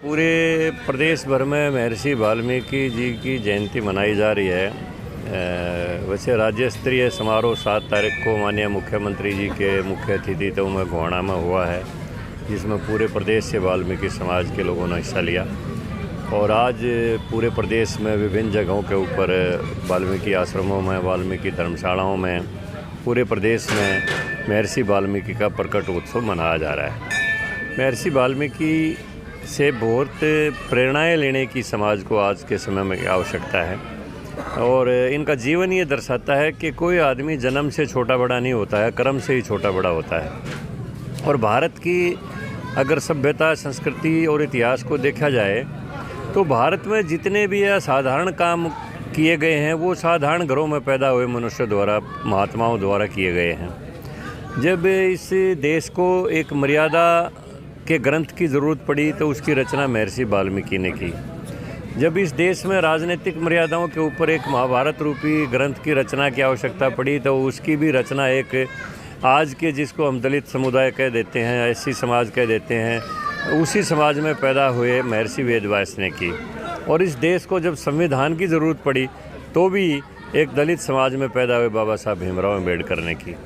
पूरे प्रदेश भर में महर्षि वाल्मीकि जी की जयंती मनाई जा रही है। वैसे राज्य स्तरीय समारोह 7 तारीख को माननीय मुख्यमंत्री जी के मुख्य अतिथित्व में गोहाना में हुआ है, जिसमें पूरे प्रदेश से वाल्मीकि समाज के लोगों ने हिस्सा लिया। और आज पूरे प्रदेश में विभिन्न जगहों के ऊपर वाल्मीकि आश्रमों में, वाल्मीकि धर्मशालाओं में, पूरे प्रदेश में महर्षि वाल्मीकि का प्रकट उत्सव मनाया जा रहा है। महर्षि वाल्मीकि से बहुत प्रेरणाएं लेने की समाज को आज के समय में आवश्यकता है। और इनका जीवन ये दर्शाता है कि कोई आदमी जन्म से छोटा बड़ा नहीं होता है, कर्म से ही छोटा बड़ा होता है। और भारत की अगर सभ्यता, संस्कृति और इतिहास को देखा जाए तो भारत में जितने भी असाधारण काम किए गए हैं वो साधारण घरों में पैदा हुए मनुष्य द्वारा, महात्माओं द्वारा किए गए हैं। जब इस देश को एक मर्यादा के ग्रंथ की ज़रूरत पड़ी तो उसकी रचना महर्षि वाल्मीकि ने की। जब इस देश में राजनीतिक मर्यादाओं के ऊपर एक महाभारत रूपी ग्रंथ की रचना की आवश्यकता पड़ी तो उसकी भी रचना एक आज के, जिसको हम दलित समुदाय कह देते हैं, एससी समाज कह देते हैं, उसी समाज में पैदा हुए महर्षि वेदव्यास ने की। और इस देश को जब संविधान की ज़रूरत पड़ी तो भी एक दलित समाज में पैदा हुए बाबा साहब भीमराव अम्बेडकर ने की।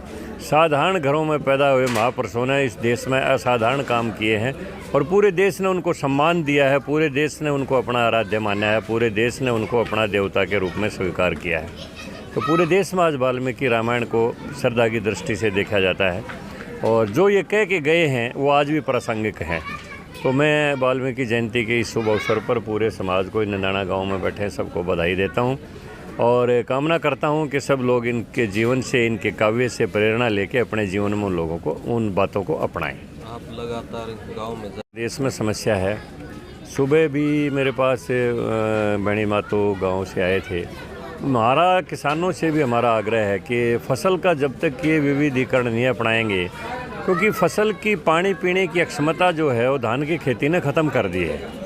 साधारण घरों में पैदा हुए महापुरुषों ने इस देश में असाधारण काम किए हैं और पूरे देश ने उनको सम्मान दिया है, पूरे देश ने उनको अपना आराध्य माना है, पूरे देश ने उनको अपना देवता के रूप में स्वीकार किया है। तो पूरे देश में आज वाल्मीकि रामायण को श्रद्धा की दृष्टि से देखा जाता है और जो ये कह के गए हैं वो आज भी प्रासंगिक हैं। तो मैं वाल्मीकि जयंती के इस शुभ अवसर पर पूरे समाज को, नंदाना गाँव में बैठे सबको बधाई देता हूँ और कामना करता हूं कि सब लोग इनके जीवन से, इनके काव्य से प्रेरणा लेके अपने जीवन में उन लोगों को, उन बातों को अपनाएं। आप लगातार गांव में देश में समस्या है। सुबह भी मेरे पास बड़ी मातो गांव से आए थे। हमारा किसानों से भी हमारा आग्रह है कि फसल का जब तक ये विविधीकरण नहीं अपनाएंगे, क्योंकि फसल की पानी पीने की अक्षमता जो है वो धान की खेती ने ख़त्म कर दी है।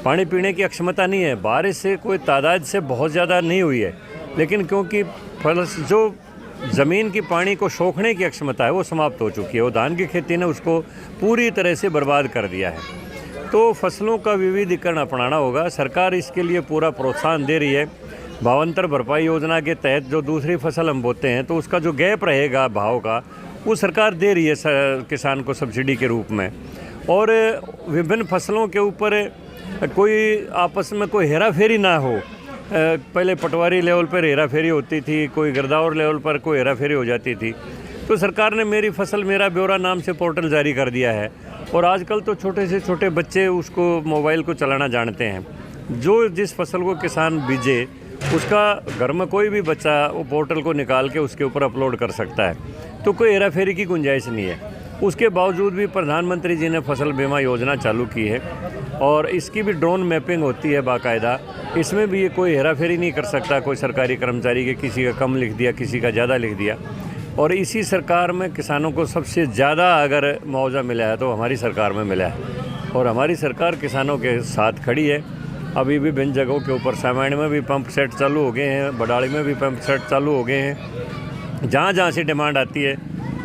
पानी पीने की अक्षमता नहीं है, बारिश से कोई तादाद से बहुत ज़्यादा नहीं हुई है, लेकिन क्योंकि जो ज़मीन की पानी को सोखने की अक्षमता है वो समाप्त हो चुकी है। वो धान की खेती ने उसको पूरी तरह से बर्बाद कर दिया है। तो फसलों का विविधीकरण अपनाना होगा। सरकार इसके लिए पूरा प्रोत्साहन दे रही है। भावांतर भरपाई योजना के तहत जो दूसरी फसल हम बोते हैं तो उसका जो गैप रहेगा भाव का, वो सरकार दे रही है किसान को सब्सिडी के रूप में। और विभिन्न फसलों के ऊपर कोई आपस में कोई हेरा फेरी ना हो। पहले पटवारी लेवल पर हेरा फेरी होती थी, कोई गिरदावर लेवल पर कोई हेरा फेरी हो जाती थी। तो सरकार ने मेरी फसल मेरा ब्यौरा नाम से पोर्टल जारी कर दिया है और आजकल तो छोटे से छोटे बच्चे उसको मोबाइल को चलाना जानते हैं। जो जिस फसल को किसान बीजे उसका घर में कोई भी बच्चा वो पोर्टल को निकाल के उसके ऊपर अपलोड कर सकता है। तो कोई हेरा फेरी की गुंजाइश नहीं है। उसके बावजूद भी प्रधानमंत्री जी ने फसल बीमा योजना चालू की है और इसकी भी ड्रोन मैपिंग होती है बाकायदा। इसमें भी ये कोई हेराफेरी नहीं कर सकता कोई सरकारी कर्मचारी के, किसी का कम लिख दिया, किसी का ज़्यादा लिख दिया। और इसी सरकार में किसानों को सबसे ज़्यादा अगर मुआवजा मिला है तो हमारी सरकार में मिला है और हमारी सरकार किसानों के साथ खड़ी है। अभी भी विभिन्न जगहों के ऊपर सामान्य में भी पंप सेट चालू हो गए हैं, बडाली में भी पंप सेट चालू हो गए हैं। जहाँ जहाँ से डिमांड आती है,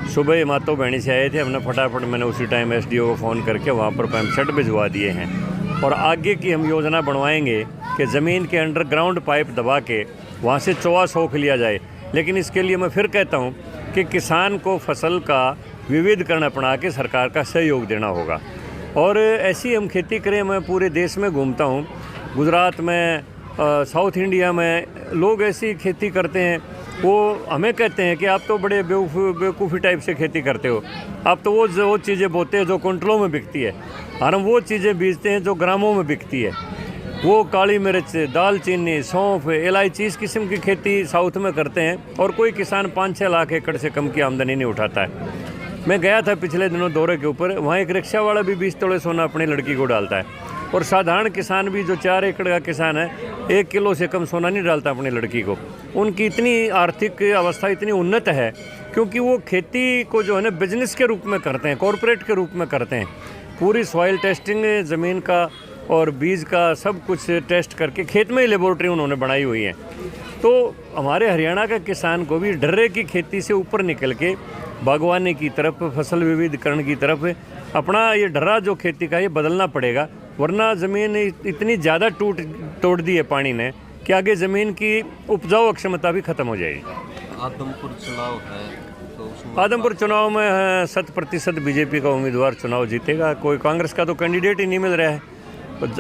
सुबह मातो बहनी से आए थे, हमने फटाफट मैंने उसी टाइम एसडीओ को फ़ोन करके वहाँ पर पंप सेट भिजवा दिए हैं। और आगे की हम योजना बनवाएंगे कि ज़मीन के अंडरग्राउंड पाइप दबा के वहाँ से चौवा सोख लिया जाए। लेकिन इसके लिए मैं फिर कहता हूँ कि किसान को फसल का विविधीकरण अपना के सरकार का सहयोग देना होगा और ऐसी हम खेती करें। मैं पूरे देश में घूमता हूँ, गुजरात में, साउथ इंडिया में लोग ऐसी खेती करते हैं। वो हमें कहते हैं कि आप तो बड़े बेवकूफ़ी टाइप से खेती करते हो, आप तो वो चीज़ें बोते हैं जो क्विंटलों में बिकती है और हम वो चीज़ें बीजते हैं जो ग्रामों में बिकती है। वो काली मिर्च, दालचीनी, सौंफ, इलायची, इस किस्म की खेती साउथ में करते हैं और कोई किसान 5-6 लाख एकड़ से कम की आमदनी नहीं उठाता है। मैं गया था पिछले दिनों दौरे के ऊपर, वहाँ एक रिक्शा वाला भी 20 तोले सोना अपनी लड़की को डालता है और साधारण किसान भी जो 4 एकड़ का किसान है 1 किलो से कम सोना नहीं डालता अपनी लड़की को। उनकी इतनी आर्थिक अवस्था इतनी उन्नत है क्योंकि वो खेती को जो है ना बिजनेस के रूप में करते हैं, कॉरपोरेट के रूप में करते हैं। पूरी सॉइल टेस्टिंग ज़मीन का और बीज का सब कुछ टेस्ट करके खेत में ही लेबोरेटरी उन्होंने बनाई हुई है। तो हमारे हरियाणा का किसान को भी डर्रे की खेती से ऊपर निकल के बागवानी की तरफ, फसल विविधीकरण की तरफ अपना ये डर्रा जो खेती का ये बदलना पड़ेगा। वरना ज़मीन इतनी ज़्यादा तोड़ दी है पानी ने कि आगे ज़मीन की उपजाऊ क्षमता भी ख़त्म हो जाएगी। आदमपुर चुनाव है तो उसमें आदमपुर चुनाव में 100% बीजेपी का उम्मीदवार चुनाव जीतेगा। कोई कांग्रेस का तो कैंडिडेट ही नहीं मिल रहा है।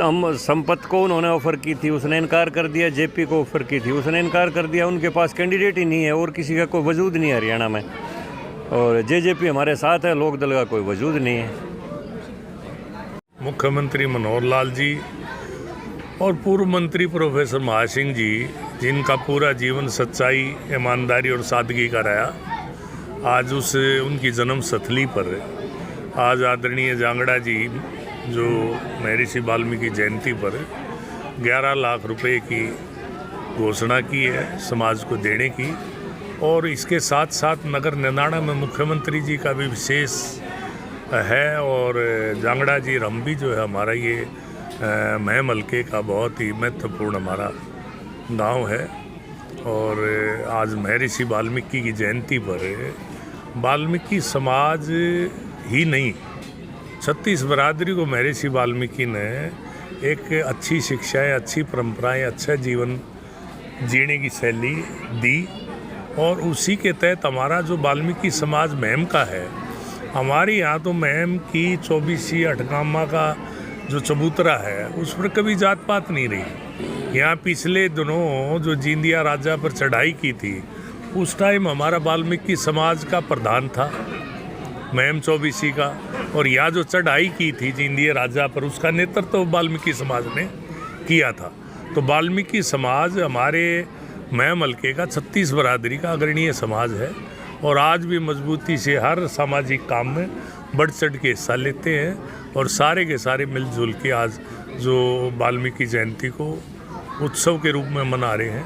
हम संपत को उन्होंने ऑफ़र की थी, उसने इनकार कर दिया। जेपी को ऑफ़र की थी, उसने इनकार कर दिया। उनके पास कैंडिडेट ही नहीं है और किसी का कोई वजूद नहीं है हरियाणा में। और जेजेपी हमारे साथ है, लोक दल का कोई वजूद नहीं है। मुख्यमंत्री मनोहर लाल जी और पूर्व मंत्री प्रोफेसर महासिंह जी, जिनका पूरा जीवन सच्चाई, ईमानदारी और सादगी का रहा, आज उनकी जन्म स्थली पर आज आदरणीय जांगड़ा जी जो महर्षि वाल्मीकि जयंती पर 11 लाख रुपए की घोषणा की है समाज को देने की। और इसके साथ साथ नगर निदाना में मुख्यमंत्री जी का भी विशेष है। और जांगड़ा जी रंबी जो है हमारा ये महम हल्के का बहुत ही महत्वपूर्ण हमारा गांव है। और आज महर्षि वाल्मीकि की जयंती पर वाल्मीकि समाज ही नहीं, 36 बरादरी को महर्षि वाल्मीकि ने एक अच्छी शिक्षाएं, अच्छी परंपराएं, अच्छा जीवन जीने की शैली दी। और उसी के तहत हमारा जो वाल्मीकि समाज महम का है, हमारे यहाँ तो महम की 24वीं हटकामा का जो चबूतरा है उस पर कभी जात पात नहीं रही। यहाँ पिछले दिनों जो जींदिया राजा पर चढ़ाई की थी उस टाइम हमारा वाल्मीकि समाज का प्रधान था महम 24वीं का। और यहाँ जो चढ़ाई की थी जींदिया राजा पर उसका नेतृत्व तो वाल्मीकि समाज ने किया था। तो वाल्मीकि समाज हमारे महम हल्के का 36 बरादरी का अग्रणीय समाज है और आज भी मजबूती से हर सामाजिक काम में बढ़ चढ़ के हिस्सा लेते हैं। और सारे के सारे मिलजुल के आज जो वाल्मीकि जयंती को उत्सव के रूप में मना रहे हैं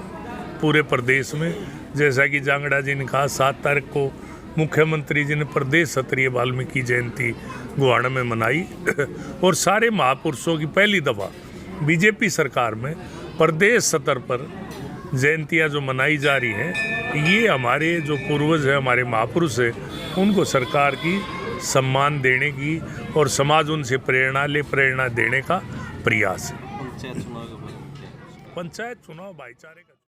पूरे प्रदेश में। जैसा कि जांगड़ा जी ने कहा, 7 तारीख को मुख्यमंत्री जी ने प्रदेश स्तरीय वाल्मीकि जयंती गुहाना में मनाई। और सारे महापुरुषों की पहली दफ़ा बीजेपी सरकार में प्रदेश स्तर पर जयंतियाँ जो मनाई जा रही हैं, ये हमारे जो पूर्वज हैं, हमारे महापुरुष हैं, उनको सरकार की सम्मान देने की और समाज उनसे प्रेरणा देने का प्रयास है। पंचायत चुनाव भाईचारे का